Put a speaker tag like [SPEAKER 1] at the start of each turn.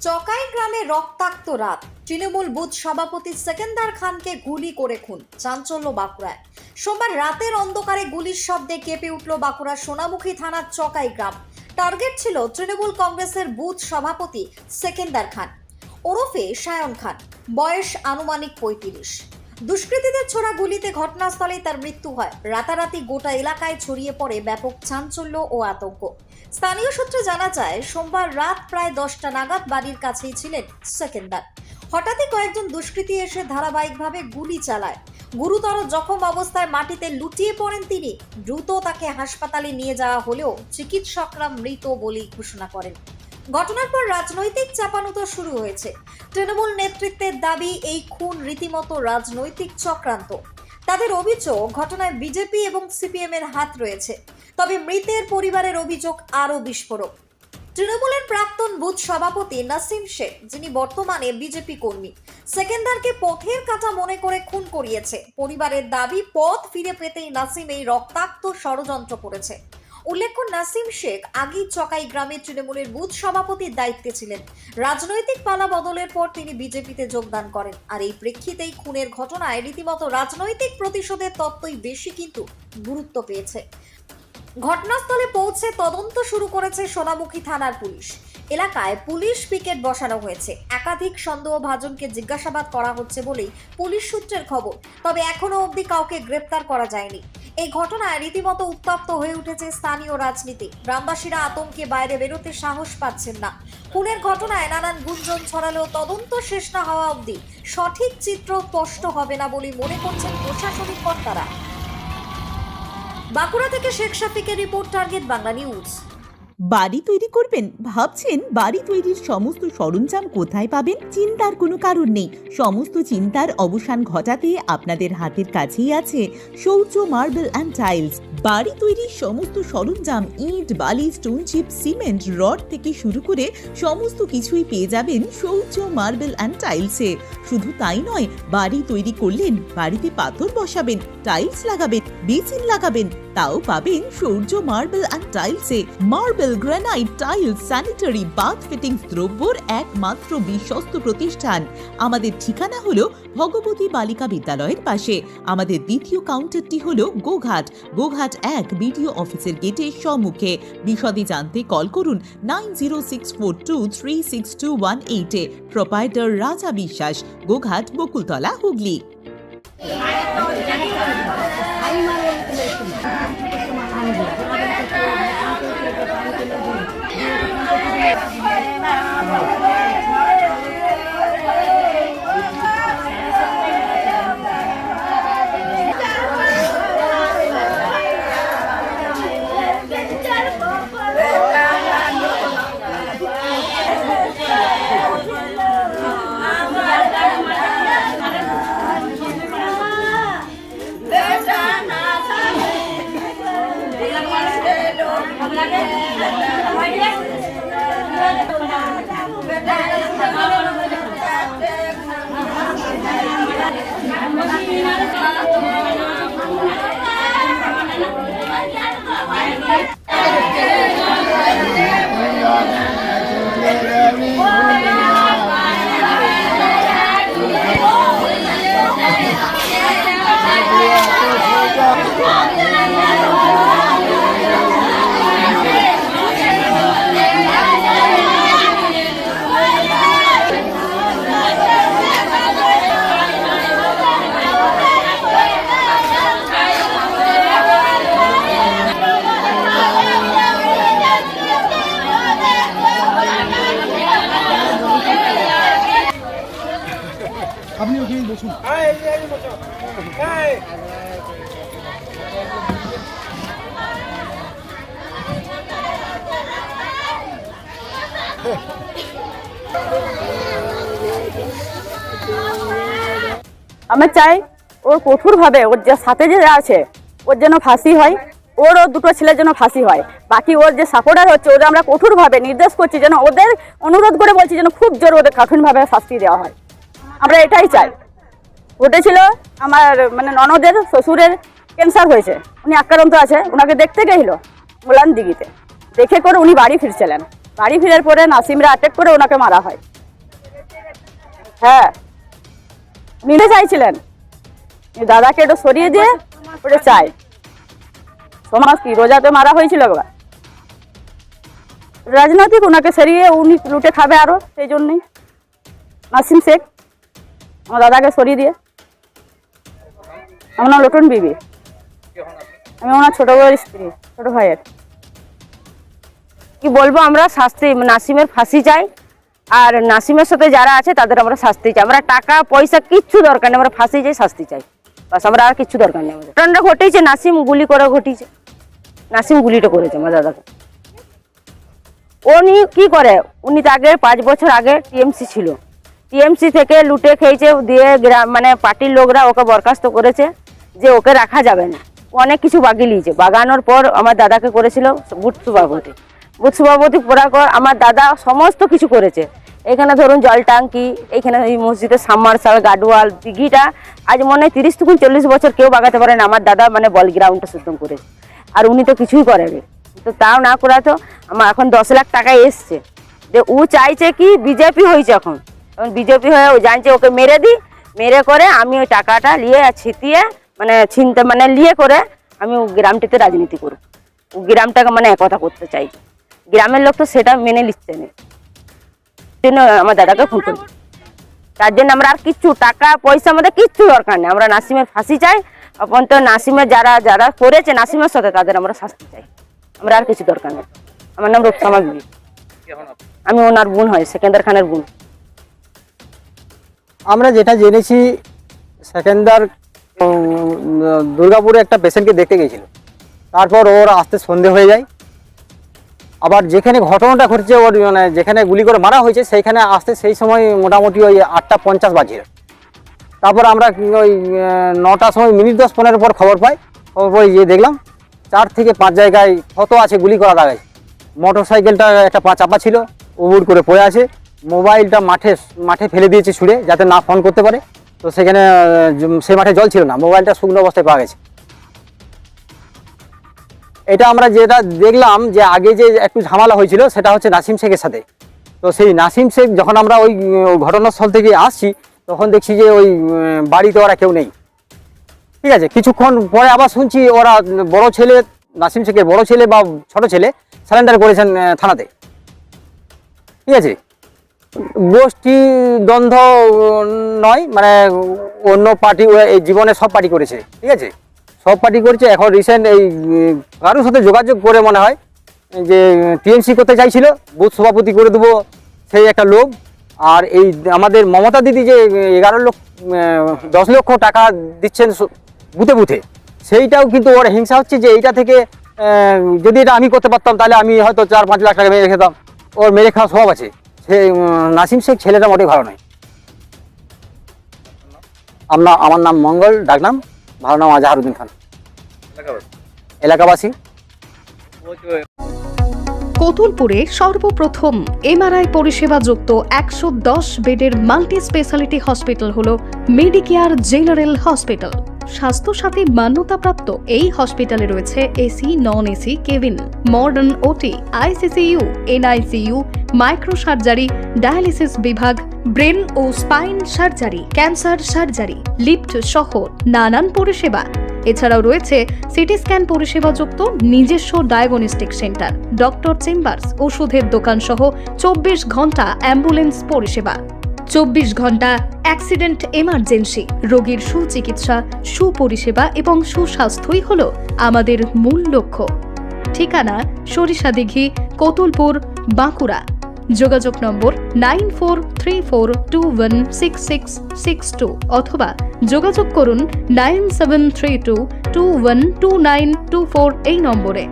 [SPEAKER 1] চকাই গ্রামে রক্তাক্ত রাত, তৃণমূল বুথ সভাপতি সেকেন্দার খানকে গুলি করে খুন, চাঞ্চল্য বাঁকুড়ায়। সোমবার রাতের অন্ধকারে গুলির শব্দে কেঁপে উঠল বাঁকুড়ার সোনামুখী থানার চকাই গ্রাম। টার্গেট ছিল তৃণমূল কংগ্রেসের বুথ সভাপতি সেকেন্দার খান ওরফে সায়ন খান, বয়স আনুমানিক 35। দুষ্কৃতীদের ছোড়া গুলিতে ঘটনাস্থলেই তার মৃত্যু হয়। রাতারাতি গোটা এলাকায় ছড়িয়ে পড়ে ব্যাপক চাঞ্চল্য ও আতঙ্ক। স্থানীয় সূত্রে জানা যায়, সোমবার রাত প্রায় 10টা নাগাদ বাড়ির কাছেই ছিলেন সেকেন্দার। হঠাৎই কয়েকজন দুষ্কৃতী এসে ধারাবাহিকভাবে গুলি চালায়। গুরুতর জখম অবস্থায় মাটিতে লুটিয়ে পড়েন তিনি। দ্রুত তাকে হাসপাতালে নিয়ে যাওয়া হলেও চিকিৎসকরা মৃত বলেই ঘোষণা করেন। ঘটনার পর রাজনৈতিক চাপানুতো শুরু হয়েছে। তৃণমূল নেতৃত্বের দাবি, এই খুন রীতিমতো রাজনৈতিক চক্রান্ত। তাদের অভিযোগ, ঘটনায় বিজেপি এবং সিপিএম এর হাত রয়েছে। তবে মৃতের পরিবারের অভিযোগ আরও বিস্ফোরক। তৃণমূলের প্রাক্তন বুথ সভাপতি নাসিম শেখ, যিনি বর্তমানে বিজেপি কর্মী, সেকেন্দারকে পথের কাঁটা মনে করে খুন করিয়েছে। পরিবারের দাবি, পথ ফিরে পেতেই নাসিম এই রক্তাক্ত ষড়যন্ত্র করেছে। উল্লেখ্য, নাসিম শেখ আগেই চকাই গ্রামে তৃণমূলের বুথ সভাপতির দায়িত্বে ছিলেন। রাজনৈতিক পালা বদলের পর তিনি বিজেপিতে যোগদান করেন। আর এই প্রেক্ষিতেই খুনের ঘটনায় রীতিমতো রাজনৈতিক প্রতিশোধের তত্ত্বই বেশি কিন্তু গুরুত্ব পেয়েছে। ঘটনাস্থলে পৌঁছে তদন্ত শুরু করেছে সোনামুখী থানার পুলিশ। এলাকায় পুলিশ পিকেট বসানো হয়েছে। একাধিক সন্দেহভাজনকে জিজ্ঞাসাবাদ করা হচ্ছে বলেই পুলিশ সূত্রের খবর। তবে এখনো অবধি কাউকে গ্রেপ্তার করা যায়নি। এই ঘটনায় রীতিমতো উত্তপ্ত হয়ে উঠেছে স্থানীয় রাজনীতি। গ্রামবাসীরা আতঙ্কে বাইরে বেরোতে সাহস পাচ্ছেন না। খুনের ঘটনায় নানান গুঞ্জন ছড়ালেও তদন্ত শেষ না হওয়া অবধি সঠিক চিত্র স্পষ্ট হবে না বলে মনে করছেন প্রশাসনিক কর্তারা। বাঁকুড়া থেকে শেখ শাফিকের রিপোর্ট, টার্গেট বাংলা নিউজ।
[SPEAKER 2] বাড়ি তৈরি করবেন? ভাবছেন বাড়ি তৈরির সমস্ত সরঞ্জাম কোথায় পাবেন? চিন্তার কোনো কারণ নেই। সমস্ত চিন্তার অবসান ঘটাতে আপনাদের হাতের কাছেই আছে শৌর্য মার্বেল অ্যান্ড টাইলস। বাড়ি তৈরির সমস্ত সরঞ্জাম, ইট, বালি, স্টোন চিপ, সিমেন্ট, রড থেকে শুরু করে সমস্ত কিছুই পেয়ে যাবেন শৌর্য মার্বেল অ্যান্ড টাইলসে। শুধু তাই নয়, বাড়ি তৈরি করলেন, বাড়িতে পাথর বসাবেন, টাইলস লাগাবেন, বেসিন লাগাবেন, তাও পাবেন শৌর্য মার্বেল অ্যান্ড টাইলসে। Marble, granite, tiles, sanitary, bath fittings দ্রব্যর একমাত্র বিশ্বস্ত প্রতিষ্ঠান। আমাদের ঠিকানা হলো ভগবতী বালিকা বিদ্যালয়ের পাশে। আমাদের দ্বিতীয় কাউন্টারটি হলো গোঘাট 1 বিডিও অফিসের গেটের সম্মুখে। বিশদে জানতে কল করুন 9064236218 প্রোপাইটার রাজা বিশ্বাস, গোঘাট, বকুলতলা, হুগলি।
[SPEAKER 3] আপনি ওখানে বসুন।
[SPEAKER 4] আমরা চাই ওর কঠোরভাবে, ওর যে সাথে যে আছে ওর যেন ফাঁসি হয়, ওরও দুটো ছেলের জন্য ফাঁসি হয়। বাকি ওর যে সাপোর্টার হচ্ছে, ওদের আমরা কঠোরভাবে নির্দেশ করছি, যেন ওদের অনুরোধ করে বলছি যেন খুব জোর ওদের কঠিনভাবে শাস্তি দেওয়া হয়। আমরা এটাই চাই। ঘটেছিল আমার ননদের শ্বশুরের ক্যান্সার হয়েছে, উনি আক্রান্ত আছে, ওনাকে দেখতে গেছিল মোলান দিঘিতে। দেখে করে উনি বাড়ি ফিরছিলেন, বাড়ি ফেরার পরে নাসিমরা অ্যাটাক করে ওনাকে মারা হয়। হ্যাঁ, নিতে চাইছিলেন, দাদাকে একটু সরিয়ে দিয়ে ওটা চাই। সমাজ কি রোজাতে মারা হয়েছিল একবার, রাজনৈতিক, ওনাকে সরিয়ে উনি লুটে খাবে আরো, সেই জন্যই নাসিম শেখ আমার দাদাকে সরিয়ে দিয়ে। আমার নাম লটন বিবি, আমি ওনার ছোট বউয়ের স্ত্রী, ছোট ভাইয়ের।
[SPEAKER 5] কি বলবো, আমরা শাস্তি, নাসিমের ফাঁসি চাই, আর নাসিমের সাথে যারা আছে তাদের আমরা শাস্তি চাই। আমরা টাকা পয়সা কিচ্ছু দরকার নেই, আমরা ফাঁসি চাই, শাস্তি চাই, বাস। আমরা আর কিচ্ছু দরকার নেই। আমাদের ঘটনাটা ঘটেছে, নাসিম গুলি করে ঘটিয়েছে, নাসিম গুলিটা করেছে আমার দাদাকে। উনি কি করে, উনি তো আগে 5 বছর আগে টিএমসি ছিল, টিএমসি থেকে লুটে খেয়েছে, দিয়ে গ্রাম মানে পার্টির লোকরা ওকে বরখাস্ত করেছে যে ওকে রাখা যাবে না। অনেক কিছু বাগিয়ে নিয়েছে, বাগানোর পর আমার দাদাকে করেছিল বুথ সভাপতি। বুথ সভাপতি করার পর আমার দাদা সমস্ত কিছু করেছে। এখানে ধরুন জল ট্যাঙ্কি, এখানে এই মসজিদের সাবমার্শাল, গার্ডওয়াল, দিঘিটা আজ মনে হয় 30 থেকে 40 বছর কেউ বাগাতে পারে না। আমার দাদা মানে বল গ্রাউন্ডটা শুদ্ধ করেছে, আর উনি তো কিছুই করেনি। তো তাও না করা তো আমার এখন 10 লাখ টাকা এসছে, যে ও চাইছে কি বিজেপি হয়েছে এখন বিজেপি হয়ে ও জানছে ওকে মেরে দিই, মেরে করে আমি ওই টাকাটা নিয়ে ছিটিয়ে মানে ছিনতে মানে নিয়ে করে আমি ও গ্রামটিতে রাজনীতি করব। ও গ্রামটাকে মানে একতা করতে চাই, গ্রামের লোক তো সেটা মেনে নিচ্ছে না, জন্য আমার দাদাকে ফোন করি। তার জন্য আমরা আর কিচ্ছু টাকা পয়সা আমাদের কিচ্ছু দরকার নেই। আমরা নাসিমের ফাঁসি চাই, এখন তো নাসিমের যারা যারা করেছে নাসিমের সাথে তাদের আমরা শাস্তি চাই, আমরা আর কিছু দরকার নেই। আমার নাম রূপসামা বিবি, আমি ওনার বোন হয়, সেকেন্দার খানের বোন।
[SPEAKER 6] আমরা যেটা জেনেছি, সেকেন্দার দুর্গাপুরে একটা পেশেন্টকে দেখতে গেছিল, তারপর ওর আসতে সন্ধে হয়ে যায়। আবার যেখানে ঘটনাটা ঘটেছে, ওর মানে যেখানে গুলি করে মারা হয়েছে সেইখানে আসতে সেই সময় মোটামুটি ওই 8:50 বাজে। তারপর আমরা ওই 9টার সময় মিনিট 10-15 পর খবর পাই। খবর পাই গিয়ে দেখলাম 4 থেকে 5 জায়গায় ক্ষত আছে, গুলি করা দাগায়। মোটর সাইকেলটা একটা চাপা ছিল, উবুড় করে পড়ে আছে। মোবাইলটা মাঠে ফেলে দিয়েছে ছুঁড়ে, যাতে না ফোন করতে পারে। তো সেখানে সে মাঠে জল ছিল না, মোবাইলটা শুকনো অবস্থায় পাওয়া গেছে। এটা আমরা যেটা দেখলাম যে আগে যে একটু ঝামেলা হয়েছিল সেটা হচ্ছে নাসিম শেখের সাথে। তো সেই নাসিম শেখ যখন আমরা ওই ঘটনাস্থল থেকে আসছি তখন দেখছি যে ওই বাড়িতে ওরা কেউ নেই। ঠিক আছে, কিছুক্ষণ পরে আবার শুনছি ওরা বড় ছেলে, নাসিম শেখের বড় ছেলে বা ছোট ছেলে সারেন্ডার করেছেন থানাতে। ঠিক আছে, গোষ্ঠী দ্বন্দ্ব নয়, মানে অন্য পার্টি এই জীবনে সব পার্টি করেছে। ঠিক আছে, সব পার্টি করেছে। এখন রিসেন্ট এই কারোর সাথে যোগাযোগ করে মনে হয় যে টিএমসি করতে চাইছিল, বুথ সভাপতি করে দেবো সেই একটা লোভ। আর এই আমাদের মমতা দিদি যে 10 লক্ষ টাকা দিচ্ছেন বুথে বুথে, সেইটাও কিন্তু ওর হিংসা হচ্ছে যে এইটা থেকে যদি এটা আমি করতে পারতাম তাহলে আমি হয়তো 4-5 লাখ টাকা মেরে খেতাম। ওর মেরে খাওয়া স্বভাব আছে। সে নাসিম শেখ ছেলেটা মোটেই ভালো নয়। আমার নাম মঙ্গল, ডাকনাম, ভালো নাম আজহারউদ্দিন খান, এলাকাবাসী।
[SPEAKER 7] কতুলপুরে সর্বপ্রথম এমআরআই পরিষেবা যুক্ত 110 বেডের মাল্টি স্পেশালিটি হসপিটাল হলো মেডিকেয়ার জেনারেল হসপিটাল। স্বাস্থ্যসাথী মান্যতাপ্রাপ্ত এই হসপিটালে রয়েছে AC, non AC cabin, modern OT, ICCU, NICU, micro surgery, dialysis বিভাগ, ব্রেন ও spine surgery, cancer surgery, lift সহ নানান পরিষেবা। এছাড়াও রয়েছে সিটি স্ক্যান পরিষেবা যুক্ত নিজস্ব ডায়াগনস্টিক সেন্টার, ডক্টর চেম্বার্স, ওষুধের দোকান সহ 24 ঘন্টা অ্যাম্বুলেন্স পরিষেবা। 24 ঘন্টা অ্যাক্সিডেন্ট এমার্জেন্সি, রোগীর সুচিকিৎসা, সুপরিষেবা এবং সুস্বাস্থ্যই হলো আমাদের মূল লক্ষ্য। ঠিকানা সরিষাদিঘি, কতুলপুর, বাঁকুড়া। যোগাযোগ নম্বর 9434216662 অথবা যোগাযোগ করুন 9732212924 এই নম্বরে।